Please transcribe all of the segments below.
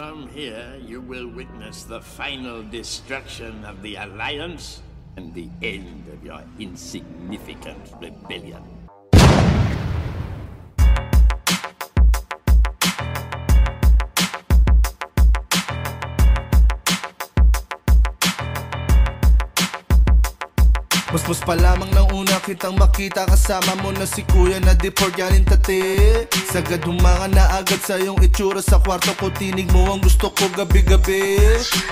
From here, you will witness the final destruction of the Alliance and the end of your insignificant rebellion. Mas pa lamang nang una kitang makita, kasama mo na si kuya na di poryanin tate. Sagad humanga na agad sa iyong itsura, sa kwarto ko tinig mo ang gusto ko gabi-gabi.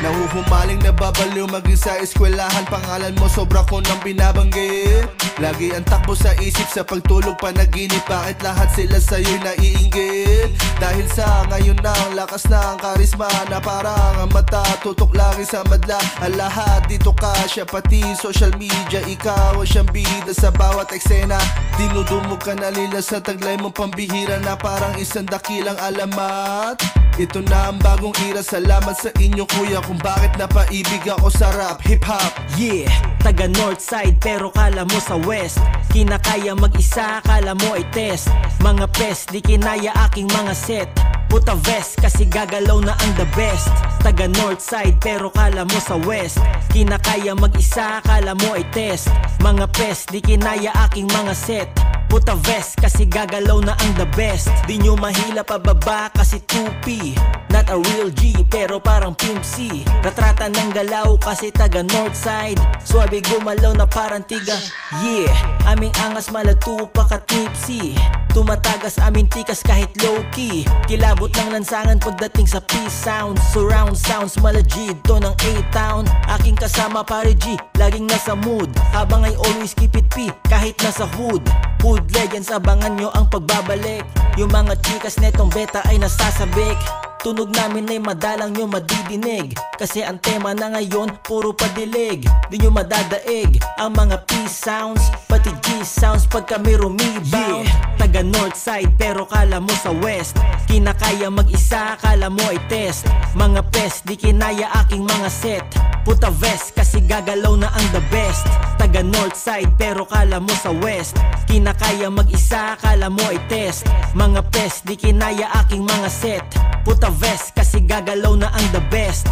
Nahuhumaling nababaliw maging sa eskwelahan, pangalan mo sobra ko nang binabanggit. Lagi ang takbo sa isip sa pagtulog panaginip, bakit lahat sila sa'yo'y naiinggit? Dahil sa ngayon na ang lakas na ang karisma, na parang ang mata tutok lagi sa madla. Ang lahat dito kasya, pati social media, ikaw ang siyang bida sa bawat eksena. Dinudumog ka na nila sa taglay mong pambihira na parang isang dakilang alamat. Ito na ang bagong era, salamat sa inyo kuya kung bakit napaibig ako sa rap, hip-hop. Yeah, taga Northside pero kala mo sa West. Kinakaya mag-isa, kala mo ay test. Mga pest, di kinaya aking mga set. Puta vest, kasi gagalaw na ang the best. Taga Northside pero kala mo sa West. Kinakaya mag-isa, kala mo ay test. Mga pest, di kinaya aking mga set. Puta vest, kasi gagalaw na ang the best. Di nyo mahila pababa kasi 2P. Not a real G, pero parang Pimp C. Retrata ng galaw kasi taga Northside. Suwabe gumalaw na parang tiga. Yeah, aming angas malatupa ka tipsy. Tumatagas aming tikas kahit low-key. Kilabot ng lansangan pagdating sa peace sounds. Surround sounds, malajid to ng A-Town. Aking kasama pare G, laging nasa mood. Habang ay always keep it P, kahit nasa hood. Hood legends, abangan nyo ang pagbabalik. Yung mga chikas netong beta ay nasasabik. Tunog namin ay madalang nyo madidinig, kasi ang tema na ngayon puro padilig. Di nyo madadaig ang mga P sounds, pati G sounds pag kami rumebound. Yeah, taga Northside pero kala mo sa West. Kinakaya mag-isa, kala mo ay test. Mga pest, di kinaya aking mga set. Puta vest, kasi gagalaw na ang the best. Taga Northside pero kala mo sa West. Kinakaya mag-isa, kala mo ay test. Mga pest, di kinaya aking mga set. Puta vest, kasi gagalaw na ang the best.